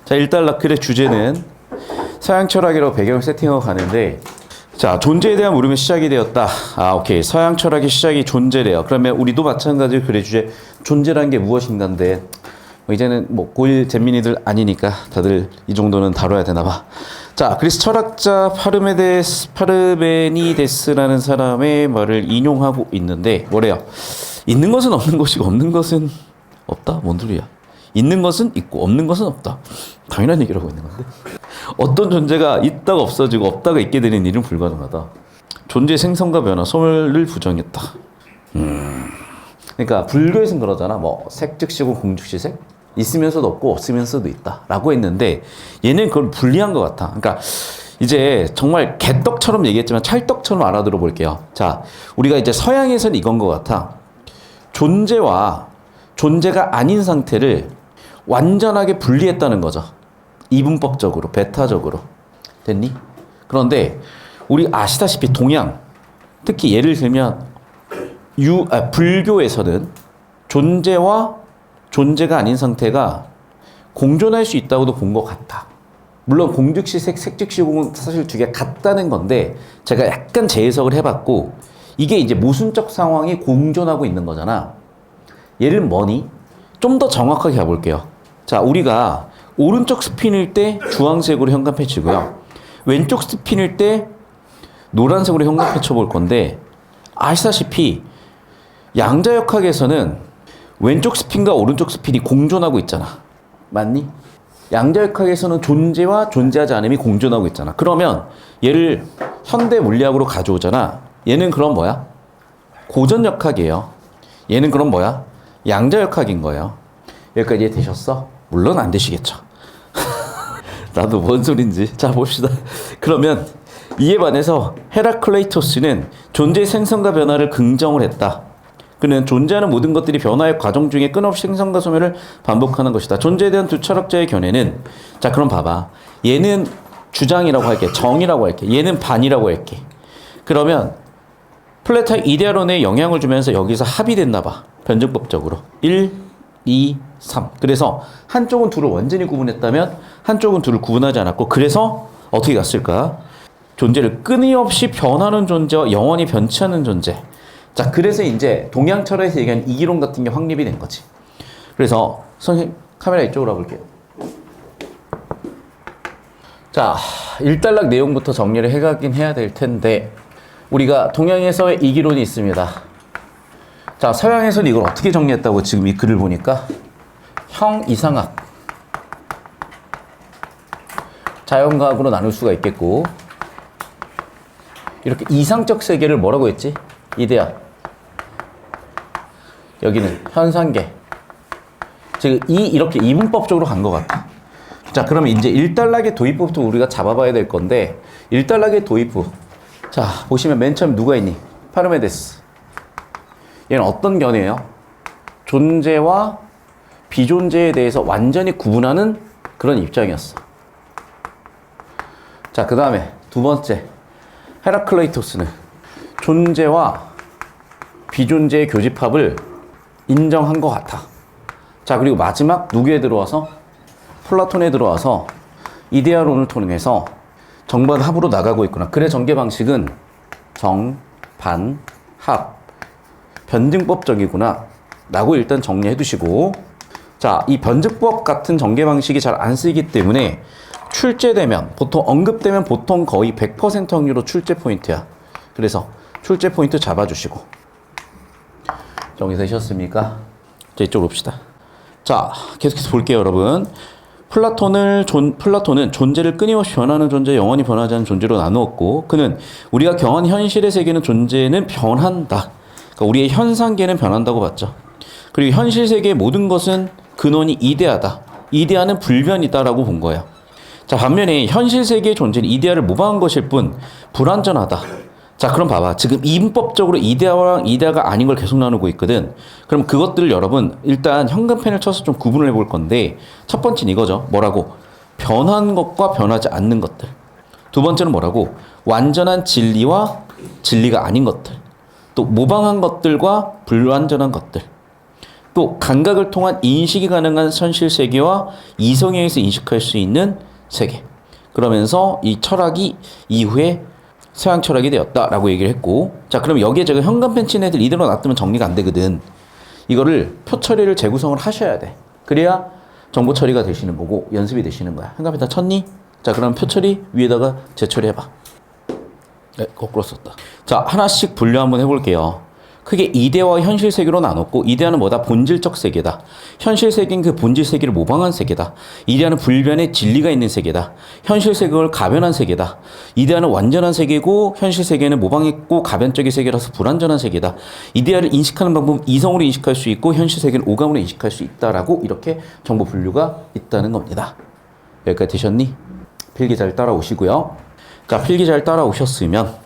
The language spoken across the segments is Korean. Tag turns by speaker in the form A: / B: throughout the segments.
A: 자, 1달러클의 주제는 서양 철학이라고 배경을 세팅하고 가는데, 자, 존재에 대한 물음이 시작이 되었다. 아, 오케이. 서양 철학의 시작이 존재래요. 그러면 우리도 마찬가지로 글의 주제, 존재란 게 무엇인가인데, 이제는 뭐 고1 잼민이들 아니니까 다들 이 정도는 다뤄야 되나 봐. 자, 그래서 철학자 파르메니데스라는 사람의 말을 인용하고 있는데 뭐래요? 있는 것은 없는 것이고 없는 것은 없다? 뭔 소리야? 있는 것은 있고 없는 것은 없다. 당연한 얘기를 하고 있는 건데. 어떤 존재가 있다가 없어지고 없다가 있게 되는 일은 불가능하다. 존재의 생성과 변화, 소멸을 부정했다. 그러니까 불교에서는 그러잖아. 뭐 색즉시고 공즉시색? 있으면서도 없고 없으면서도 있다 라고 했는데 얘는 그걸 분리한 것 같아. 그러니까 이제 정말 개떡처럼 얘기했지만 찰떡처럼 알아들어 볼게요. 자, 우리가 이제 서양에서는 이건 것 같아. 존재와 존재가 아닌 상태를 완전하게 분리했다는 거죠. 이분법적으로, 베타적으로. 됐니? 그런데 우리 아시다시피 동양, 특히 예를 들면 불교에서는 존재와 존재가 아닌 상태가 공존할 수 있다고도 본 것 같다. 물론 공즉시 색, 색즉시 공은 사실 두 개 같다는 건데 제가 약간 재해석을 해봤고 이게 이제 모순적 상황이 공존하고 있는 거잖아. 얘를 뭐니? 좀 더 정확하게 가볼게요. 자, 우리가 오른쪽 스핀일 때 주황색으로 현관패 치고요. 왼쪽 스핀일 때 노란색으로 현관패 쳐볼 건데 아시다시피 양자역학에서는 왼쪽 스핀과 오른쪽 스핀이 공존하고 있잖아. 맞니? 양자역학에서는 존재와 존재하지 않음이 공존하고 있잖아. 그러면 얘를 현대 물리학으로 가져오잖아. 얘는 그럼 뭐야? 고전역학이에요. 얘는 그럼 뭐야? 양자역학인 거예요. 여기까지 이해되셨어? 물론 안 되시겠죠. 나도 뭔 소린지. 자, 봅시다. 그러면 이에 반해서 헤라클레이토스는 존재의 생성과 변화를 긍정을 했다. 그는 존재하는 모든 것들이 변화의 과정 중에 끊임없이 생성과 소멸을 반복하는 것이다. 존재에 대한 두 철학자의 견해는, 자, 그럼 봐봐. 얘는 주장이라고 할게. 정이라고 할게. 얘는 반이라고 할게. 그러면 플레타의 이데아론에 영향을 주면서 여기서 합의됐나 봐. 변증법적으로. 1, 2, 3. 그래서 한쪽은 둘을 완전히 구분했다면 한쪽은 둘을 구분하지 않았고, 그래서 어떻게 갔을까? 존재를 끊임없이 변하는 존재와 영원히 변치 않는 존재. 자, 그래서 이제 동양 철학에서 얘기하는 이기론 같은 게 확립이 된 거지. 그래서 선생님 카메라 이쪽으로 와볼게요. 자, 1단락 내용부터 정리를 해가긴 해야 될 텐데 우리가 동양에서의 이기론이 있습니다. 자, 서양에서는 이걸 어떻게 정리했다고 지금 이 글을 보니까 형이상학, 자연과학으로 나눌 수가 있겠고, 이렇게 이상적 세계를 뭐라고 했지? 이데아. 여기는 현상계. 즉 이렇게 이분법적으로 간 것 같아. 자, 그러면 이제 1단락의 도입부부터 우리가 잡아봐야 될 건데 1단락의 도입부. 자, 보시면 맨 처음 누가 있니? 파르메데스. 얘는 어떤 견해예요? 존재와 비존재에 대해서 완전히 구분하는 그런 입장이었어. 자, 그 다음에 두 번째 헤라클레이토스는 존재와 비존재의 교집합을 인정한 것 같아. 자, 그리고 마지막 누구에 들어와서? 플라톤에 들어와서 이데아론을 통해서 정반 합으로 나가고 있구나. 그래, 전개 방식은 정, 반, 합, 변증법적이구나 라고 일단 정리해 두시고, 자, 이 변증법 같은 전개 방식이 잘 안 쓰이기 때문에 출제되면 보통 언급되면 보통 거의 100% 확률로 출제 포인트야. 그래서 출제 포인트 잡아주시고. 정리되셨습니까? 자, 이쪽으로 봅시다. 자, 계속해서 볼게요, 여러분. 플라톤은 존재를 끊임없이 변하는 존재, 영원히 변하지 않는 존재로 나누었고, 그는 우리가 경한 현실의 세계는 존재는 변한다. 그러니까 우리의 현상계는 변한다고 봤죠. 그리고 현실 세계의 모든 것은 근원이 이데아다. 이데아는 불변이다라고 본 거예요. 자, 반면에 현실 세계의 존재는 이데아를 모방한 것일 뿐 불완전하다. 자, 그럼 봐봐. 지금 이분법적으로 이데아랑 이데아가 아닌 걸 계속 나누고 있거든. 그럼 그것들을 여러분 일단 현금펜을 쳐서 좀 구분을 해볼 건데, 첫 번째는 이거죠. 뭐라고? 변한 것과 변하지 않는 것들. 두 번째는 뭐라고? 완전한 진리와 진리가 아닌 것들. 또 모방한 것들과 불완전한 것들. 또 감각을 통한 인식이 가능한 현실 세계와 이성에서 인식할 수 있는 세계. 그러면서 이 철학이 이후에 서양 철학이 되었다라고 얘기를 했고, 자, 그럼 여기에 제가 현관펜 친 애들 이대로 놔두면 정리가 안 되거든. 이거를 표 처리를 재구성을 하셔야 돼. 그래야 정보 처리가 되시는 거고 연습이 되시는 거야. 현관펜 다 쳤니? 자, 그럼 표 처리 위에다가 재처리해봐. 네, 거꾸로 썼다. 자, 하나씩 분류 한번 해볼게요. 크게 이데아와 현실 세계로 나눴고, 이데아는 뭐다? 본질적 세계다. 현실 세계는 그 본질 세계를 모방한 세계다. 이데아는 불변의 진리가 있는 세계다. 현실 세계를 가변한 세계다. 이데아는 완전한 세계고, 현실 세계는 모방했고 가변적인 세계라서 불완전한 세계다. 이데아를 인식하는 방법은 이성으로 인식할 수 있고, 현실 세계는 오감으로 인식할 수 있다라고 이렇게 정보 분류가 있다는 겁니다. 여기까지 되셨니? 필기 잘 따라오시고요. 자, 필기 잘 따라오셨으면,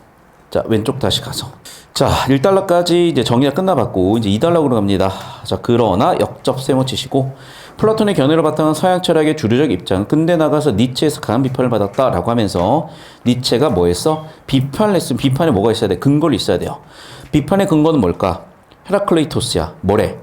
A: 자, 왼쪽 다시 가서. 자, 1달러까지 이제 정리가 끝나봤고, 이제 2달러로 갑니다. 자, 그러나 역접 세모 치시고, 플라톤의 견해를 바탕한 서양 철학의 주류적 입장, 근대 나가서 니체에서 강한 비판을 받았다라고 하면서, 니체가 뭐 했어? 비판을 했으면 비판에 뭐가 있어야 돼? 근거를 있어야 돼요. 비판의 근거는 뭘까? 헤라클레이토스야. 뭐래?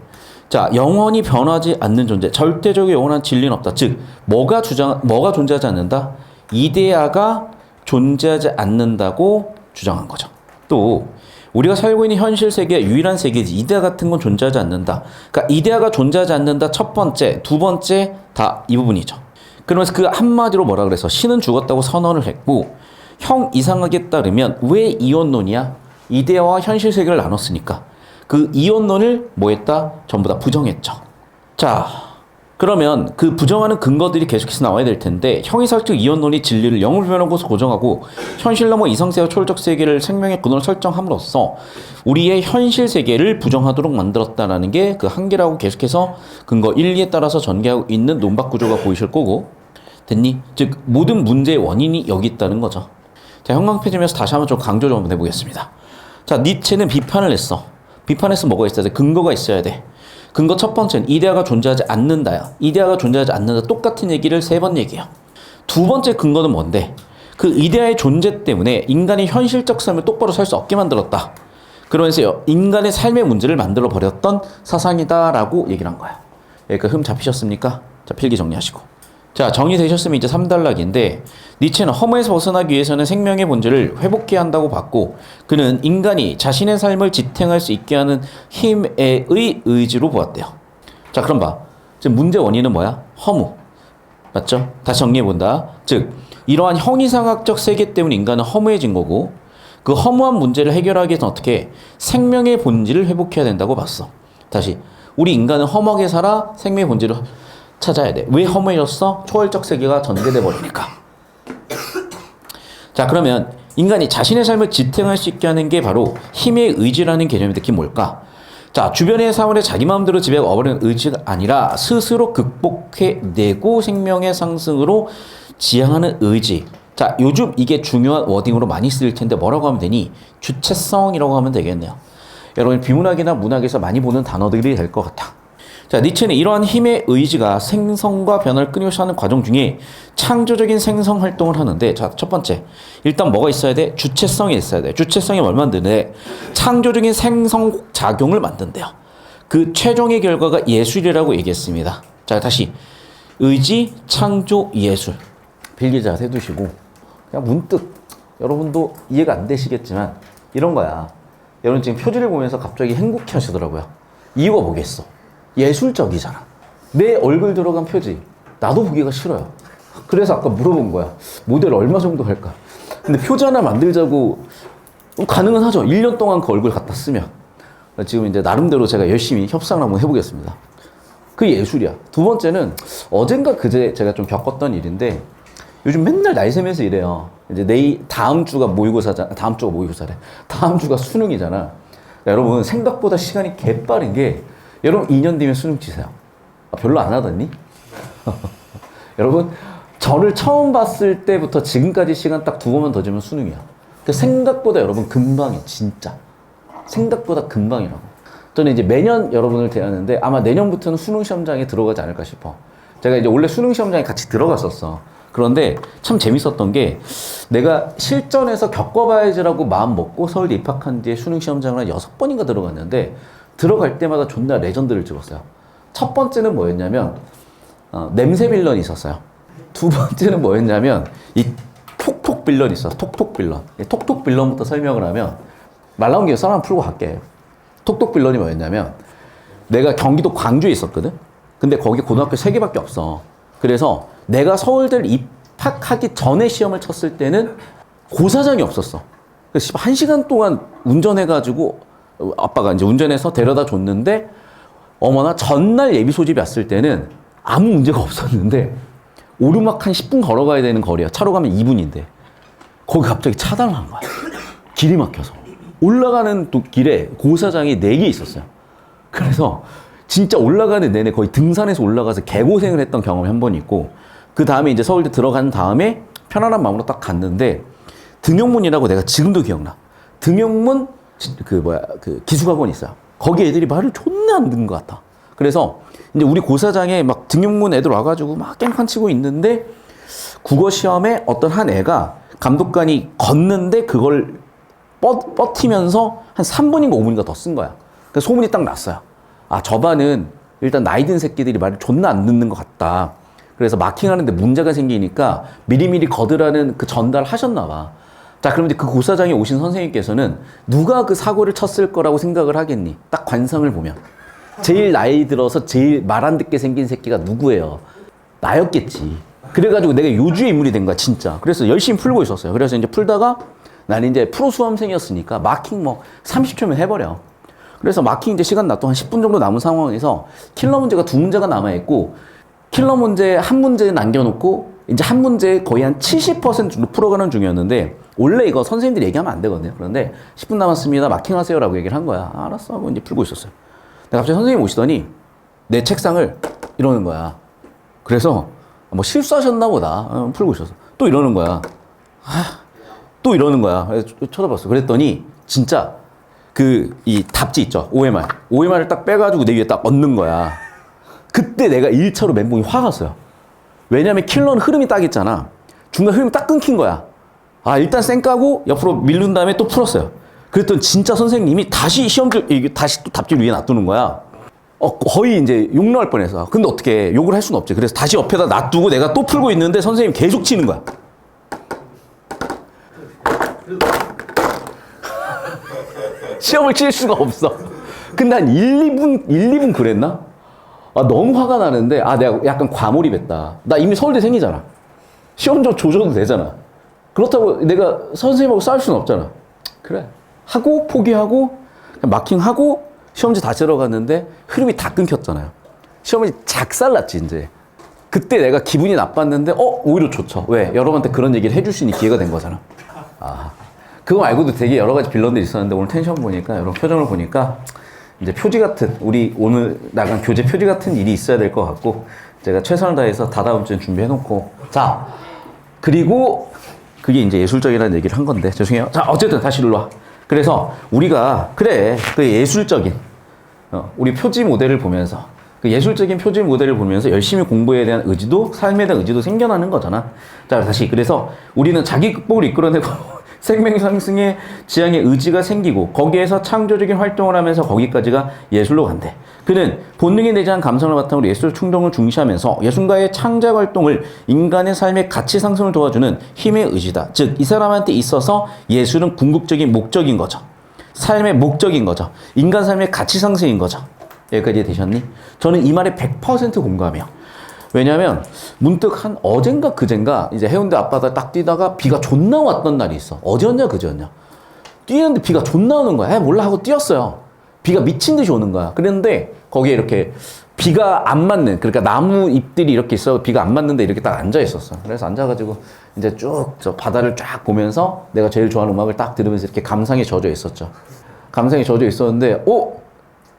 A: 자, 영원히 변하지 않는 존재, 절대적으로 영원한 진리는 없다. 즉, 뭐가 존재하지 않는다? 이데아가 존재하지 않는다고 주장한 거죠. 또 우리가 살고 있는 현실 세계의 유일한 세계지 이데아 같은 건 존재하지 않는다. 그러니까 이데아가 존재하지 않는다. 첫 번째, 두 번째 다 이 부분이죠. 그러면서 그 한마디로 뭐라 그래서 신은 죽었다고 선언을 했고, 형 이상학에 따르면 왜 이원론이야? 이데아와 현실 세계를 나눴으니까 그 이원론을 뭐 했다? 전부 다 부정했죠. 자, 그러면 그 부정하는 근거들이 계속해서 나와야 될 텐데, 형이상학적 이원론이 진리를 영불변하고서 고정하고 현실 넘어 이상세와 초월적 세계를 생명의 근원을 설정함으로써 우리의 현실 세계를 부정하도록 만들었다라는 게 그 한계라고 계속해서 근거 1, 2에 따라서 전개하고 있는 논박 구조가 보이실 거고, 됐니? 즉 모든 문제의 원인이 여기 있다는 거죠. 자, 형광펜이면서 다시 한번 좀 강조 좀 한번 해보겠습니다. 자, 니체는 비판을 했어. 비판했으면 뭐가 있어야 돼? 근거가 있어야 돼. 근거 첫 번째는 이데아가 존재하지 않는다야. 이데아가 존재하지 않는다. 똑같은 얘기를 3번 얘기해요. 두 번째 근거는 뭔데? 그 이데아의 존재 때문에 인간이 현실적 삶을 똑바로 살 수 없게 만들었다. 그러면서 인간의 삶의 문제를 만들어 버렸던 사상이다라고 얘기를 한 거야. 여기까지 흠 잡히셨습니까? 자, 필기 정리하시고. 자, 정리되셨으면 이제 3단락인데, 니체는 허무에서 벗어나기 위해서는 생명의 본질을 회복해야 한다고 봤고, 그는 인간이 자신의 삶을 지탱할 수 있게 하는 힘의 의지로 보았대요. 자, 그럼 봐. 지금 문제 원인은 뭐야? 허무. 맞죠? 다시 정리해본다. 즉, 이러한 형이상학적 세계 때문에 인간은 허무해진 거고, 그 허무한 문제를 해결하기 위해서는 어떻게 생명의 본질을 회복해야 된다고 봤어. 다시, 우리 인간은 허무하게 살아 생명의 본질을 찾아야 돼. 왜 허무해졌어? 초월적 세계가 전개돼 버리니까. 자, 그러면 인간이 자신의 삶을 지탱할 수 있게 하는 게 바로 힘의 의지라는 개념이 특히 뭘까? 자, 주변의 사물에 자기 마음대로 지배해버리는 의지가 아니라 스스로 극복해내고 생명의 상승으로 지향하는 의지. 자, 요즘 이게 중요한 워딩으로 많이 쓰일 텐데 뭐라고 하면 되니? 주체성이라고 하면 되겠네요. 여러분 비문학이나 문학에서 많이 보는 단어들이 될 것 같아. 자, 니체는 이러한 힘의 의지가 생성과 변화를 끊임없이 하는 과정 중에 창조적인 생성 활동을 하는데, 자, 첫 번째, 일단 뭐가 있어야 돼? 주체성이 있어야 돼. 주체성이 뭘 만드는데? 창조적인 생성 작용을 만든대요. 그 최종의 결과가 예술이라고 얘기했습니다. 자, 다시 의지, 창조, 예술. 필기 잘 해두시고, 그냥 문득 여러분도 이해가 안 되시겠지만 이런 거야. 여러분 지금 표지를 보면서 갑자기 행복해 하시더라고요. 이유가 뭐겠어? 예술적이잖아. 내 얼굴 들어간 표지 나도 보기가 싫어요. 그래서 아까 물어본 거야. 모델 얼마 정도 할까? 근데 표지 하나 만들자고 가능은 하죠. 1년 동안 그 얼굴 갖다 쓰면. 지금 이제 나름대로 제가 열심히 협상을 한번 해보겠습니다. 그게 예술이야. 두 번째는 어젠가 그제 제가 좀 겪었던 일인데, 요즘 맨날 날 새면서 이래요. 이제 다음 주가 모의고사잖아. 다음 주가 모의고사래. 다음 주가 수능이잖아. 그러니까 여러분 생각보다 시간이 개빠른 게, 여러분 2년 뒤면 수능 치세요. 별로 안 하더니? 여러분 저를 처음 봤을 때부터 지금까지 시간 딱 2번만 더 주면 수능이야. 그러니까 생각보다 여러분 금방이야. 진짜 생각보다 금방이라고. 저는 이제 매년 여러분을 대하는데 아마 내년부터는 수능 시험장에 들어가지 않을까 싶어. 제가 이제 원래 수능 시험장에 같이 들어갔었어. 그런데 참 재밌었던 게, 내가 실전에서 겪어봐야지라고 마음 먹고 서울대 입학한 뒤에 수능 시험장을 한 6번인가 들어갔는데, 들어갈 때마다 존나 레전드를 찍었어요. 첫 번째는 뭐였냐면 냄새 빌런이 있었어요. 두 번째는 뭐였냐면 이 톡톡 빌런이 있어. 톡톡 빌런. 톡톡 빌런부터 설명을 하면 말 나온 김에 썰 풀고 갈게. 톡톡 빌런이 뭐였냐면 내가 경기도 광주에 있었거든. 근데 거기 고등학교 3개밖에 없어. 그래서 내가 서울대를 입학하기 전에 시험을 쳤을 때는 고사장이 없었어. 그래서 1시간 동안 운전해가지고 아빠가 이제 운전해서 데려다 줬는데 어머나 전날 예비 소집이 왔을 때는 아무 문제가 없었는데 오르막 한 10분 걸어가야 되는 거리야. 차로 가면 2분인데 거기 갑자기 차단을 한 거야. 길이 막혀서. 올라가는 또 길에 고사장이 4개 있었어요. 그래서 진짜 올라가는 내내 거의 등산에서 올라가서 개고생을 했던 경험이 한 번 있고, 그 다음에 이제 서울대 들어간 다음에 편안한 마음으로 딱 갔는데 등용문이라고 내가 지금도 기억나. 등용문 그 기숙학원이 있어요. 거기 애들이 말을 존나 안 듣는 것 같아. 그래서 이제 우리 고사장에 막 등용문 애들 와가지고 막 깽판 치고 있는데 국어 시험에 어떤 한 애가 감독관이 걷는데 그걸 뻗히면서 한 3분인가 5분인가 더 쓴 거야. 그래서 소문이 딱 났어요. 아, 저 반은 일단 나이 든 새끼들이 말을 존나 안 듣는 것 같다. 그래서 마킹하는데 문제가 생기니까 미리미리 거드라는 그 전달을 하셨나 봐. 자, 그럼 이제 그 고사장에 오신 선생님께서는 누가 그 사고를 쳤을 거라고 생각을 하겠니? 딱 관상을 보면. 제일 나이 들어서 제일 말 안 듣게 생긴 새끼가 누구예요? 나였겠지. 그래가지고 내가 요주의 인물이 된 거야, 진짜. 그래서 열심히 풀고 있었어요. 그래서 이제 풀다가 나는 이제 프로 수험생이었으니까 마킹 뭐 30초면 해버려. 그래서 마킹 이제 시간 놔도 한 10분 정도 남은 상황에서 킬러 문제가 2문제가 남아있고, 킬러 문제 1문제 남겨놓고 이제 한 문제 거의 한 70% 정도 풀어가는 중이었는데, 원래 이거 선생님들이 얘기하면 안 되거든요. 그런데 10분 남았습니다. 마킹하세요 라고 얘기를 한 거야. 아, 알았어 하고 이제 풀고 있었어요. 근데 갑자기 선생님이 오시더니 내 책상을 이러는 거야. 그래서 뭐 실수하셨나 보다. 풀고 있었어. 또 이러는 거야. 또 이러는 거야. 그래서 쳐다봤어. 그랬더니 진짜 이 답지 있죠. OMR. OMR을 딱 빼가지고 내 위에 딱 얹는 거야. 그때 내가 1차로 멘붕이 확 왔어요. 왜냐면 킬러는 흐름이 딱 있잖아. 중간 흐름이 딱 끊긴 거야. 아, 일단 쌩 까고 옆으로 밀른 다음에 또 풀었어요. 그랬더니 진짜 선생님이 다시 다시 또 답지를 위에 놔두는 거야. 거의 이제 욕 나올 뻔해서. 근데 어떻게 욕을 할 수는 없지. 그래서 다시 옆에다 놔두고 내가 또 풀고 있는데 선생님이 계속 치는 거야. 시험을 칠 수가 없어. 근데 한 1, 2분 그랬나? 아, 너무 화가 나는데, 아, 내가 약간 과몰입했다. 나 이미 서울대 생이잖아. 시험 좀 조져도 되잖아. 그렇다고 내가 선생님하고 싸울 수는 없잖아. 그래. 하고, 포기하고, 마킹하고, 시험지 다시 들어갔는데, 흐름이 다 끊겼잖아요. 시험이 작살났지, 이제. 그때 내가 기분이 나빴는데, 오히려 좋죠. 왜? 여러분한테 그런 얘기를 해줄 수 있는 기회가 된 거잖아. 아. 그거 말고도 되게 여러 가지 빌런들이 있었는데, 오늘 텐션 보니까, 여러분 표정을 보니까, 이제 표지 같은, 우리 오늘 나간 교재 표지 같은 일이 있어야 될 것 같고, 제가 최선을 다해서 다다음 주에 준비해놓고, 자, 그리고 그게 이제 예술적이라는 얘기를 한 건데, 죄송해요. 자, 어쨌든 다시 일로 와. 그래서 우리가, 그래, 그 예술적인, 우리 표지 모델을 보면서, 그 예술적인 표지 모델을 보면서 열심히 공부에 대한 의지도, 삶에 대한 의지도 생겨나는 거잖아. 자, 다시. 그래서 우리는 자기 극복을 이끌어내고, 생명 상승의 지향의 의지가 생기고 거기에서 창조적인 활동을 하면서 거기까지가 예술로 간대. 그는 본능에 내재한 감성을 바탕으로 예술 충동을 중시하면서 예술가의 창작 활동을 인간의 삶의 가치 상승을 도와주는 힘의 의지다. 즉, 이 사람한테 있어서 예술은 궁극적인 목적인 거죠. 삶의 목적인 거죠. 인간 삶의 가치 상승인 거죠. 여기까지 되셨니? 저는 이 말에 100% 공감해요. 왜냐면 문득 한 어젠가 그젠가 이제 해운대 앞바다 딱 뛰다가 비가 존나 왔던 날이 있어. 어제였냐 그제였냐. 뛰는데 비가 존나 오는 거야. 몰라 하고 뛰었어요. 비가 미친 듯이 오는 거야. 그랬는데 거기에 이렇게 비가 안 맞는, 그러니까 나무 잎들이 이렇게 있어. 비가 안 맞는데 이렇게 딱 앉아 있었어. 그래서 앉아가지고 이제 쭉 저 바다를 쫙 보면서 내가 제일 좋아하는 음악을 딱 들으면서 이렇게 감상에 젖어 있었죠. 감상에 젖어 있었는데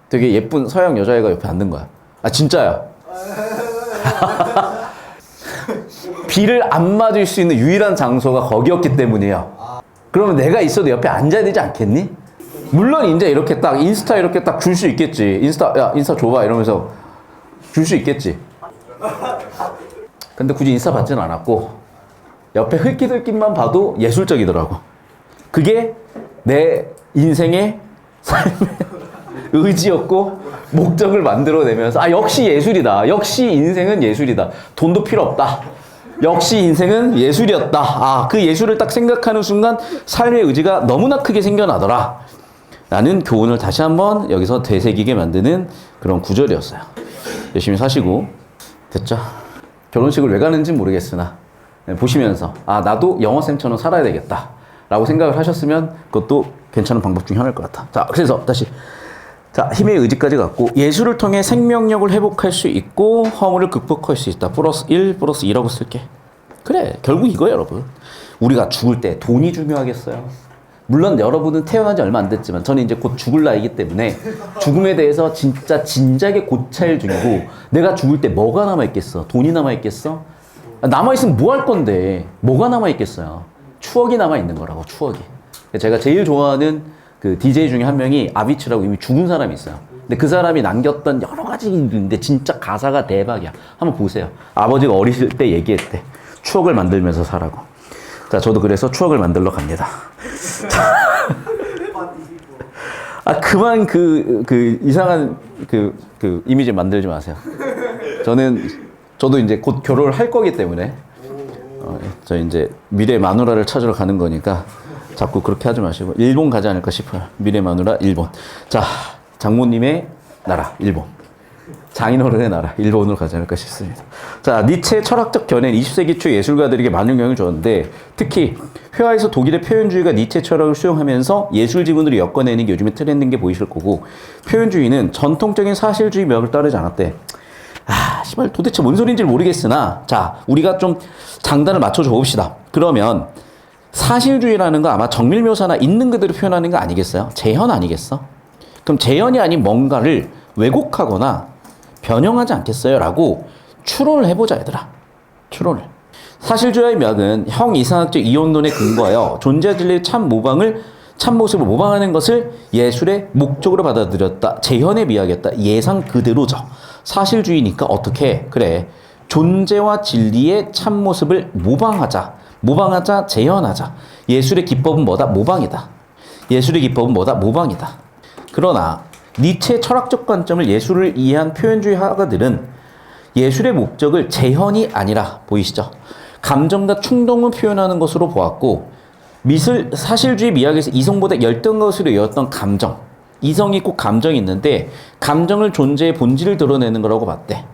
A: 되게 예쁜 서양 여자애가 옆에 앉는 거야. 아, 진짜야. 비를 안 맞을 수 있는 유일한 장소가 거기였기 때문이에요. 그러면 내가 있어도 옆에 앉아야 되지 않겠니? 물론 이제 이렇게 딱 인스타 이렇게 딱 줄 수 있겠지. 인스타 줘봐 이러면서 줄 수 있겠지. 근데 굳이 인스타 받지는 않았고 옆에 흙기들끼만 봐도 예술적이더라고. 그게 내 인생의 삶의 의지였고 목적을 만들어내면서 역시 예술이다. 역시 인생은 예술이다. 돈도 필요 없다. 역시 인생은 예술이었다. 그 예술을 딱 생각하는 순간 삶의 의지가 너무나 크게 생겨나더라. 라는 교훈을 다시 한번 여기서 되새기게 만드는 그런 구절이었어요. 열심히 사시고 됐죠? 결혼식을 왜 가는지 모르겠으나 보시면서 나도 영어쌤처럼 살아야 되겠다 라고 생각을 하셨으면 그것도 괜찮은 방법 중에 하나일 것 같아. 자, 그래서 다시 힘의 의지까지 갖고 예술을 통해 생명력을 회복할 수 있고 허물을 극복할 수 있다. 플러스 1, 플러스 2라고 쓸게. 그래, 결국 이거예요, 여러분. 우리가 죽을 때 돈이 중요하겠어요? 물론 여러분은 태어난 지 얼마 안 됐지만 저는 이제 곧 죽을 나이기 때문에 죽음에 대해서 진짜 진작에 고찰 중이고, 내가 죽을 때 뭐가 남아있겠어? 돈이 남아있겠어? 남아있으면 뭐 할 건데? 뭐가 남아있겠어요? 추억이 남아있는 거라고, 추억이. 제가 제일 좋아하는 그 DJ 중에 한 명이 아비치라고 이미 죽은 사람이 있어요. 근데 그 사람이 남겼던 여러 가지 있는데 진짜 가사가 대박이야. 한번 보세요. 아버지가 어리실 때 얘기했대. 추억을 만들면서 살라고. 자, 저도 그래서 추억을 만들러 갑니다. 그만 이상한 이미지 만들지 마세요. 저도 이제 곧 결혼을 할 거기 때문에, 저 이제 미래 마누라를 찾으러 가는 거니까 자꾸 그렇게 하지 마시고, 일본 가지 않을까 싶어요. 미래 마누라, 일본. 자, 장모님의 나라, 일본. 장인어른의 나라, 일본으로 가지 않을까 싶습니다. 자, 니체의 철학적 견해는 20세기 초 예술가들에게 많은 영향을 줬는데, 특히 회화에서 독일의 표현주의가 니체 철학을 수용하면서 예술 지문으로 엮어내는 게 요즘에 트렌드인 게 보이실 거고, 표현주의는 전통적인 사실주의 맥을 따르지 않았대. 씨발 도대체 뭔 소리인지 모르겠으나, 자, 우리가 좀 장단을 맞춰줘 봅시다. 그러면 사실주의라는 거 아마 정밀묘사나 있는 그대로 표현하는 거 아니겠어요? 재현 아니겠어? 그럼 재현이 아닌 뭔가를 왜곡하거나 변형하지 않겠어요? 라고 추론을 해보자, 얘들아. 추론을. 사실주의의 맥은 형 이상학적 이론론에 근거하여 존재 진리의 참 모습을 모방하는 것을 예술의 목적으로 받아들였다. 재현에 비하겠다. 예상 그대로죠. 사실주의니까 어떻게 해? 그래. 존재와 진리의 참모습을 모방하자, 재현하자. 예술의 기법은 뭐다? 모방이다. 예술의 기법은 뭐다? 모방이다. 그러나 니체의 철학적 관점을 예술을 이해한 표현주의 화가들은 예술의 목적을 재현이 아니라, 보이시죠? 감정과 충동을 표현하는 것으로 보았고, 사실주의 미학에서 이성보다 열등한 것으로 여겼던 감정, 이성이 꼭 감정이 있는데 감정을 존재의 본질을 드러내는 거라고 봤대.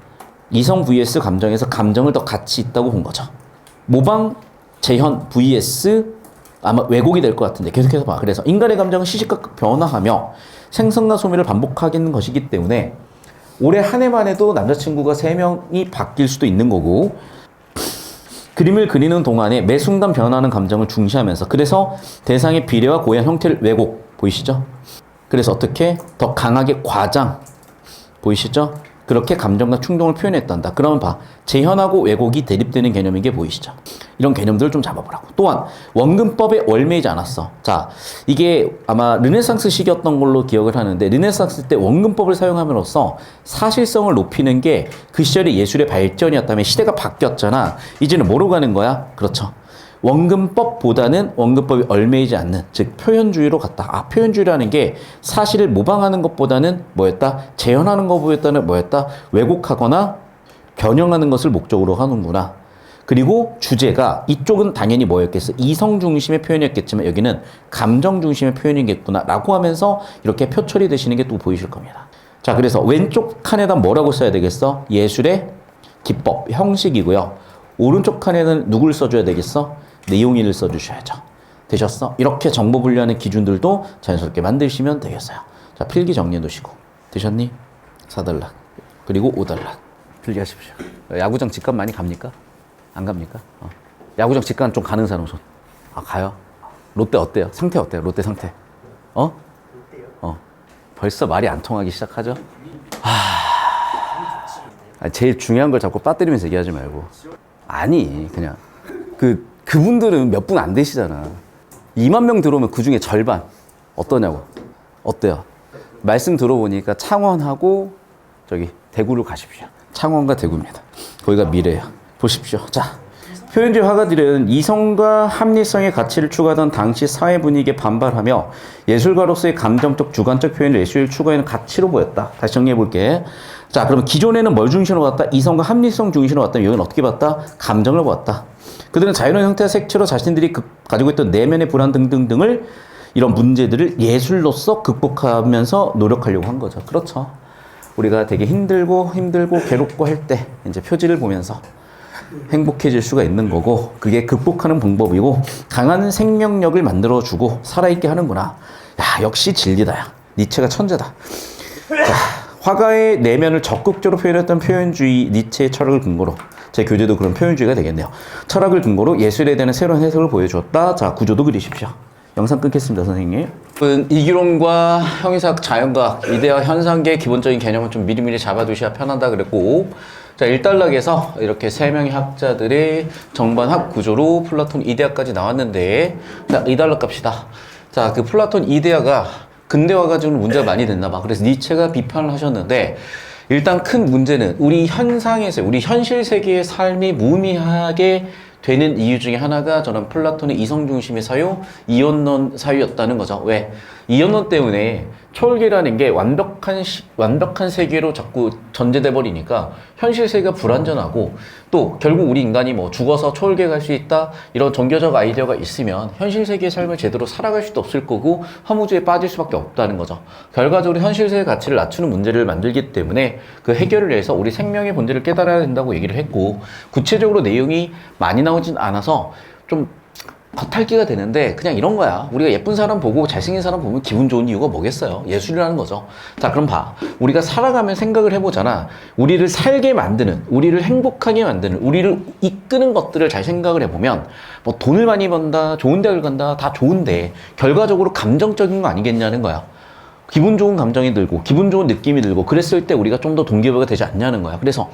A: 이성 vs 감정에서 감정을 더 가치 있다고 본 거죠. 모방, 재현 vs 아마 왜곡이 될 것 같은데 계속해서 봐. 그래서 인간의 감정은 시시각각 변화하며 생성과 소멸을 반복하는 것이기 때문에 올해 한 해만 해도 남자친구가 3명이 바뀔 수도 있는 거고, 그림을 그리는 동안에 매 순간 변화하는 감정을 중시하면서, 그래서 대상의 비례와 고유한 형태를 왜곡, 보이시죠? 그래서 어떻게 더 강하게 과장, 보이시죠? 그렇게 감정과 충동을 표현했단다. 그러면 봐. 재현하고 왜곡이 대립되는 개념인 게 보이시죠? 이런 개념들을 좀 잡아보라고. 또한 원근법에 얽매이지 않았어. 자, 이게 아마 르네상스 시기였던 걸로 기억을 하는데, 르네상스 때 원근법을 사용함으로써 사실성을 높이는 게 그 시절의 예술의 발전이었다면 시대가 바뀌었잖아. 이제는 뭐로 가는 거야? 그렇죠. 원근법보다는 원근법이 얽매이지 않는, 즉 표현주의로 갔다. 표현주의라는 게 사실을 모방하는 것보다는 뭐였다? 재현하는 것보다는 뭐였다? 왜곡하거나 변형하는 것을 목적으로 하는구나. 그리고 주제가, 이쪽은 당연히 뭐였겠어? 이성 중심의 표현이었겠지만 여기는 감정 중심의 표현이겠구나 라고 하면서 이렇게 표철이 되시는 게 또 보이실 겁니다. 자, 그래서 왼쪽 칸에다 뭐라고 써야 되겠어? 예술의 기법, 형식이고요. 오른쪽 칸에는 누굴 써줘야 되겠어? 내용인을 써주셔야죠. 되셨어? 이렇게 정보 분류하는 기준들도 자연스럽게 만드시면 되겠어요. 자, 필기 정리해 놓으시고. 되셨니? 4단락. 그리고 5단락. 필기하십시오. 야구장 직관 많이 갑니까? 안 갑니까? 야구장 직관 좀 가는 사람 손. 가요? 롯데 어때요? 상태 어때요? 롯데 상태. 벌써 말이 안 통하기 시작하죠? 제일 중요한 걸 자꾸 빠뜨리면서 얘기하지 말고. 아니, 그냥 그분들은 몇 분 안 되시잖아. 2만 명 들어오면 그 중에 절반 어떠냐고. 어때요? 말씀 들어보니까 창원하고 저기 대구로 가십시오. 창원과 대구입니다. 거기가 미래예요. 보십시오. 자, 표현주의 화가들은 이성과 합리성의 가치를 추구하던 당시 사회 분위기에 반발하며 예술가로서의 감정적 주관적 표현을 예술을 추구하는 가치로 보였다. 다시 정리해 볼게. 자, 그럼 기존에는 뭘 중심으로 봤다? 이성과 합리성 중심으로 봤다. 여기는 어떻게 봤다? 감정을 보았다. 그들은 자유로운 형태와 색채로 자신들이 가지고 있던 내면의 불안 등등등을 이런 문제들을 예술로서 극복하면서 노력하려고 한 거죠. 그렇죠. 우리가 되게 힘들고 괴롭고 할 때 이제 표지를 보면서 행복해질 수가 있는 거고, 그게 극복하는 방법이고 강한 생명력을 만들어주고 살아있게 하는구나. 야, 역시 진리다. 야. 니체가 천재다. 자, 화가의 내면을 적극적으로 표현했던 표현주의 니체의 철학을 근거로, 제 교재도 그런 표현주의가 되겠네요. 철학을 근거로 예술에 대한 새로운 해석을 보여주었다. 자, 구조도 그리십시오. 영상 끊겠습니다, 선생님. 이기론과 형이사학, 자연과학, 이데아, 현상계의 기본적인 개념은 좀 미리미리 잡아두셔야 편하다 그랬고, 자, 일단락에서 이렇게 세 명의 학자들의 정반학 구조로 플라톤 이데아까지 나왔는데, 자, 이단락 갑시다. 자, 그 플라톤 이데아가 근대화 가지고는 문제가 많이 됐나 봐. 그래서 니체가 비판을 하셨는데, 일단 큰 문제는 우리 현상에서, 우리 현실 세계의 삶이 무의미하게 되는 이유 중에 하나가 저는 플라톤의 이성 중심의 사유, 이원론 사유였다는 거죠. 왜? 이원론 때문에 철계라는 게 완벽한 세계로 자꾸 전제돼 버리니까 현실 세계가 불완전하고, 또 결국 우리 인간이 뭐 죽어서 초월계 갈 수 있다 이런 종교적 아이디어가 있으면 현실 세계의 삶을 제대로 살아갈 수도 없을 거고 허무주의에 빠질 수밖에 없다는 거죠. 결과적으로 현실 세계의 가치를 낮추는 문제를 만들기 때문에 그 해결을 위해서 우리 생명의 본질을 깨달아야 된다고 얘기를 했고, 구체적으로 내용이 많이 나오진 않아서 좀 겉핥기가 되는데 그냥 이런 거야. 우리가 예쁜 사람 보고 잘생긴 사람 보면 기분 좋은 이유가 뭐겠어요? 예술이라는 거죠. 자, 그럼 봐. 우리가 살아가면 생각을 해보잖아. 우리를 살게 만드는, 우리를 행복하게 만드는, 우리를 이끄는 것들을 잘 생각을 해보면, 뭐 돈을 많이 번다, 좋은 대학을 간다, 다 좋은데 결과적으로 감정적인 거 아니겠냐는 거야. 기분 좋은 감정이 들고 기분 좋은 느낌이 들고 그랬을 때 우리가 좀 더 동기부여가 되지 않냐는 거야. 그래서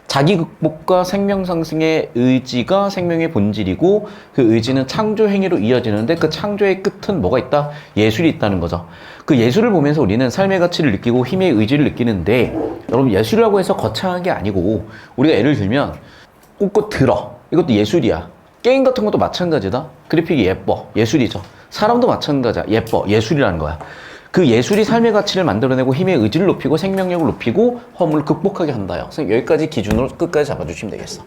A: 자기 극복과 생명 상승의 의지가 생명의 본질이고, 그 의지는 창조 행위로 이어지는데 그 창조의 끝은 뭐가 있다? 예술이 있다는 거죠. 그 예술을 보면서 우리는 삶의 가치를 느끼고 힘의 의지를 느끼는데, 여러분 예술이라고 해서 거창한 게 아니고, 우리가 예를 들면 웃고 들어, 이것도 예술이야. 게임 같은 것도 마찬가지다. 그래픽이 예뻐, 예술이죠. 사람도 마찬가지야, 예뻐, 예술이라는 거야. 그 예술이 삶의 가치를 만들어내고 힘의 의지를 높이고 생명력을 높이고 허물을 극복하게 한다요. 여기까지 기준으로 끝까지 잡아주시면 되겠어.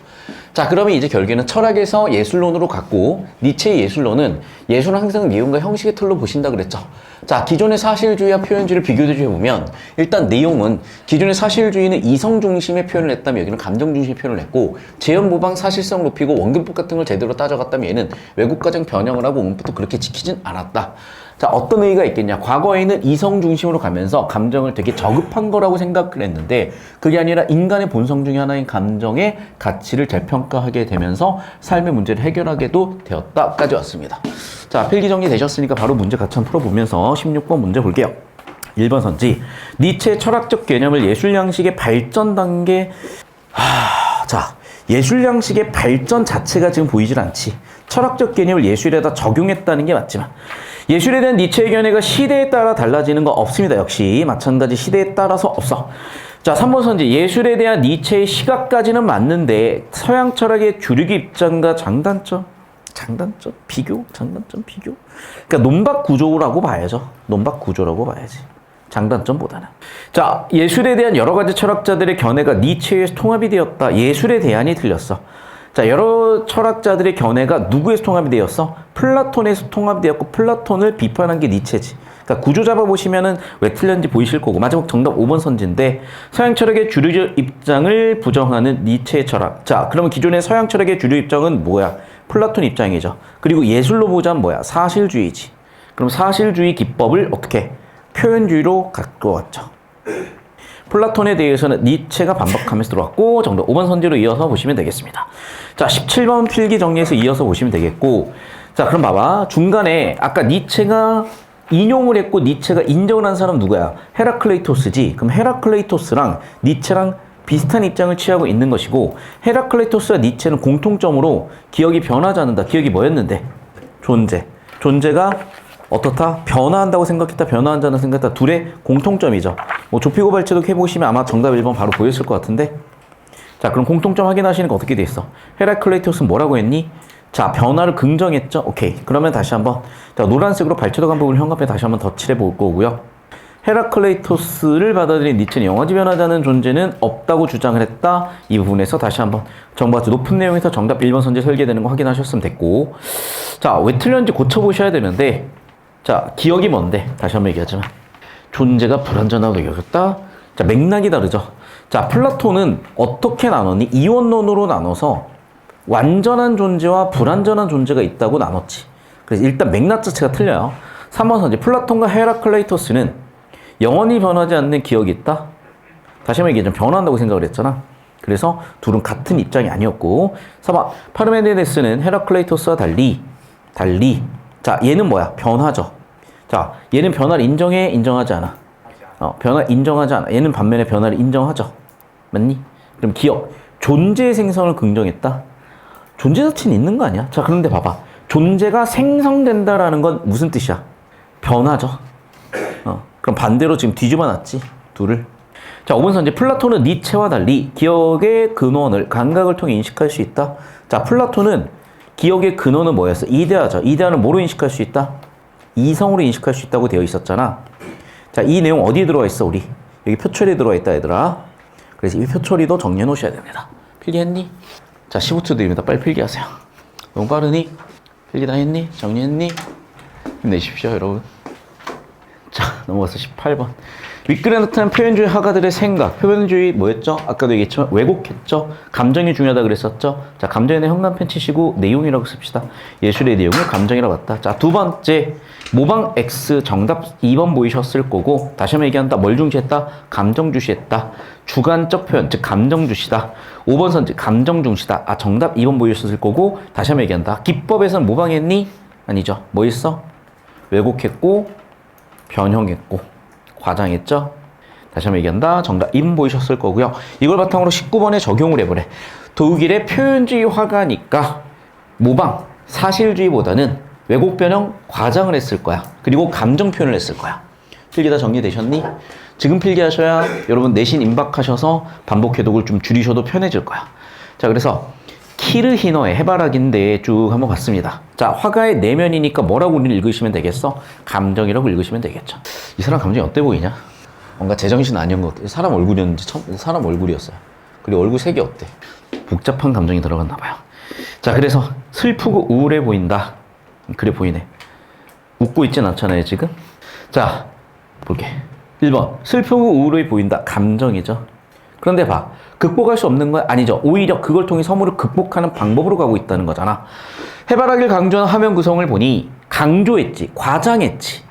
A: 자, 그러면 이제 결국에는 철학에서 예술론으로 갔고, 니체의 예술론은 예술은 항상 내용과 형식의 틀로 보신다 그랬죠. 자, 기존의 사실주의와 표현주의를 비교해보면 일단 내용은, 기존의 사실주의는 이성 중심의 표현을 했다면 여기는 감정 중심의 표현을 했고, 재현 모방 사실성 높이고 원근법 같은 걸 제대로 따져갔다면 얘는 외국 과정 변형을 하고 문법도 그렇게 지키진 않았다. 자, 어떤 의의가 있겠냐. 과거에는 이성 중심으로 가면서 감정을 되게 저급한 거라고 생각을 했는데, 그게 아니라 인간의 본성 중에 하나인 감정의 가치를 재평가하게 되면서 삶의 문제를 해결하게도 되었다까지 왔습니다. 자, 필기 정리 되셨으니까 바로 문제 같이 한번 풀어보면서 16번 문제 볼게요. 1번 선지. 니체의 철학적 개념을 예술 양식의 발전 단계. 자, 예술 양식의 발전 자체가 지금 보이질 않지. 철학적 개념을 예술에다 적용했다는 게 맞지만, 예술에 대한 니체의 견해가 시대에 따라 달라지는 거 없습니다. 역시 마찬가지 시대에 따라서 없어. 자, 3번 선지. 예술에 대한 니체의 시각까지는 맞는데 서양 철학의 주류기 입장과 장단점, 비교? 그러니까 논박 구조라고 봐야죠. 논박 구조라고 봐야지. 장단점보다는. 자, 예술에 대한 여러 가지 철학자들의 견해가 니체에서 통합이 되었다. 예술의 대안이 틀렸어. 자, 여러 철학자들의 견해가 누구에서 통합이 되었어? 플라톤에서 통합이 되었고, 플라톤을 비판한 게 니체지. 그러니까 구조 잡아보시면은 왜 틀렸는지 보이실 거고, 마지막 정답 5번 선지인데, 서양 철학의 주류적 입장을 부정하는 니체의 철학. 자, 그러면 기존의 서양 철학의 주류 입장은 뭐야? 플라톤 입장이죠. 그리고 예술로 보자면 뭐야? 사실주의지. 그럼 사실주의 기법을 어떻게? 표현주의로 갖고 왔죠. 플라톤에 대해서는 니체가 반박하면서 들어왔고, 정답 5번 선지로 이어서 보시면 되겠습니다. 자, 17번 필기 정리해서 이어서 보시면 되겠고, 자, 그럼 봐봐. 중간에 아까 니체가 인용을 했고 니체가 인정을 한 사람 누구야? 헤라클레이토스지. 그럼 헤라클레이토스랑 니체랑 비슷한 입장을 취하고 있는 것이고, 헤라클레이토스와 니체는 공통점으로 기억이 변하지 않는다. 기억이 뭐였는데? 존재가 어떻다? 변화한다고 생각했다, 변화한다는 생각했다. 둘의 공통점이죠. 뭐 조피고 발제도 해보시면 아마 정답 1번 바로 보였을 것 같은데, 자, 그럼 공통점 확인하시는 거 어떻게 돼 있어? 헤라클레이토스는 뭐라고 했니? 자, 변화를 긍정했죠? 오케이. 그러면 다시 한번, 자, 노란색으로 발표도간 부분을 현관에 다시 한번 덧칠해 볼 거고요. 헤라클레이토스를 받아들인 니체는 영원히 변하지 않는 존재는 없다고 주장을 했다. 이 부분에서 다시 한번 정보가 높은 내용에서 정답 1번 선제 설계되는 거 확인하셨으면 됐고. 자, 왜 틀렸는지 고쳐보셔야 되는데, 자, 기억이 뭔데? 다시 한번 얘기하지만. 존재가 불완전하다고 여겼다. 자, 맥락이 다르죠. 자, 플라톤은 어떻게 나눴니? 이원론으로 나눠서 완전한 존재와 불완전한 존재가 있다고 나눴지. 그래서 일단 맥락 자체가 틀려요. 3번 선제 플라톤과 헤라클레이토스는 영원히 변하지 않는 기억이 있다. 다시 한번 얘기하자면 변한다고 생각을 했잖아. 그래서 둘은 같은 입장이 아니었고. 4번 파르메니데스는 헤라클레이토스와 달리 자, 얘는 뭐야? 변화죠. 자, 얘는 변화를 인정해? 인정하지 않아? 변화를 인정하지 않아. 얘는 반면에 변화를 인정하죠. 맞니? 그럼 기억. 존재의 생성을 긍정했다. 존재 자체는 있는 거 아니야? 자, 그런데 봐봐. 존재가 생성된다라는 건 무슨 뜻이야? 변화죠. 그럼 반대로 지금 뒤집어 놨지. 둘을. 자, 5번 선제 플라톤은 니체와 달리 기억의 근원을 감각을 통해 인식할 수 있다. 자, 플라톤은 기억의 근원은 뭐였어? 이데아죠. 이데아는 뭐로 인식할 수 있다? 이성으로 인식할 수 있다고 되어 있었잖아. 자, 이 내용 어디에 들어와 있어, 우리? 여기 표처리에 들어와 있다, 얘들아. 그래서 이 표처리도 정리해 놓으셔야 됩니다. 필기했니? 자, 15초 드립니다. 빨리 필기하세요. 너무 빠르니? 필기 다 했니? 정리했니? 힘내십시오, 여러분. 자, 넘어가서 18번. 윗글에 나타난 표현주의 화가들의 생각. 표현주의 뭐였죠? 아까도 얘기했지만 왜곡했죠? 감정이 중요하다 그랬었죠? 자, 감정에 대한 현관펜 치시고 내용이라고 씁시다. 예술의 내용을 감정이라고 봤다. 자, 두 번째. 모방 X 정답 2번 보이셨을 거고, 다시 한번 얘기한다. 뭘 중시했다? 감정 주시했다. 주관적 표현, 즉 감정 주시다. 5번 선지 감정 중시다. 아, 정답 2번 보이셨을 거고, 다시 한번 얘기한다. 기법에서는 모방했니? 아니죠. 뭐 있어? 왜곡했고, 변형했고, 과장했죠? 다시 한번 얘기한다. 정답 2번 보이셨을 거고요. 이걸 바탕으로 19번에 적용을 해보래. 독일의 표현주의 화가니까 모방, 사실주의보다는 왜곡, 변형, 과장을 했을 거야. 그리고 감정 표현을 했을 거야. 필기 다 정리되셨니? 지금 필기하셔야 여러분 내신 임박하셔서 반복 해독을 좀 줄이셔도 편해질 거야. 자, 그래서 키르 히너의 해바라기인데 쭉 한번 봤습니다. 자, 화가의 내면이니까 뭐라고 우리는 읽으시면 되겠어? 감정이라고 읽으시면 되겠죠. 이 사람 감정이 어때 보이냐? 뭔가 제정신 아니었던 것 같아. 사람 얼굴이었는지 사람 얼굴이었어요. 그리고 얼굴 색이 어때? 복잡한 감정이 들어갔나 봐요. 자, 그래서 슬프고 우울해 보인다. 그래 보이네. 웃고 있진 않잖아요, 지금. 자, 볼게. 1번. 슬프고 우울해 보인다. 감정이죠. 그런데 봐. 극복할 수 없는 건 아니죠. 오히려 그걸 통해 서물을 극복하는 방법으로 가고 있다는 거잖아. 해바라기를 강조한 화면 구성을 보니 강조했지, 과장했지.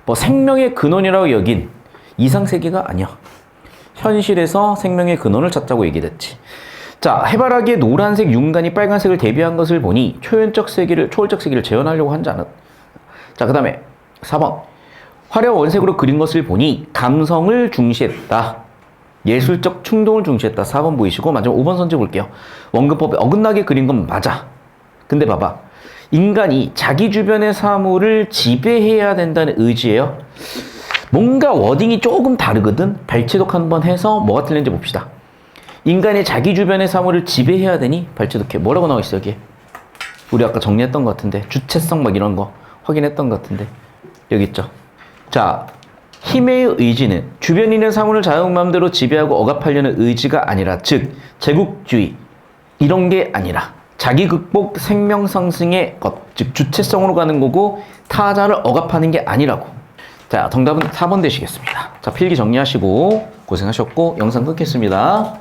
A: 뭐 생명의 근원이라고 여긴 이상세계가 아니야. 현실에서 생명의 근원을 찾자고 얘기했지. 자, 해바라기의 노란색 윤관이 빨간색을 대비한 것을 보니 초연적 세계를, 초월적 세계를 재현하려고 한지 않았. 자, 그 다음에 4번. 화려한 원색으로 그린 것을 보니 감성을 중시했다. 예술적 충동을 중시했다. 4번 보이시고, 마지막 5번 선지 볼게요. 원근법에 어긋나게 그린 건 맞아. 근데 봐봐. 인간이 자기 주변의 사물을 지배해야 된다는 의지예요. 뭔가 워딩이 조금 다르거든? 발췌독 한번 해서 뭐가 틀린지 봅시다. 인간이 자기 주변의 사물을 지배해야 되니? 발췌독해. 뭐라고 나와 있어, 여기에? 우리 아까 정리했던 것 같은데. 주체성 막 이런 거 확인했던 것 같은데. 여기 있죠. 자, 힘의 의지는 주변에 있는 사물을 자유마음대로 지배하고 억압하려는 의지가 아니라, 즉 제국주의 이런 게 아니라 자기 극복, 생명 상승의 것, 즉 주체성으로 가는 거고 타자를 억압하는 게 아니라고. 자, 정답은 4번 되시겠습니다. 자, 필기 정리하시고 고생하셨고 영상 끊겠습니다.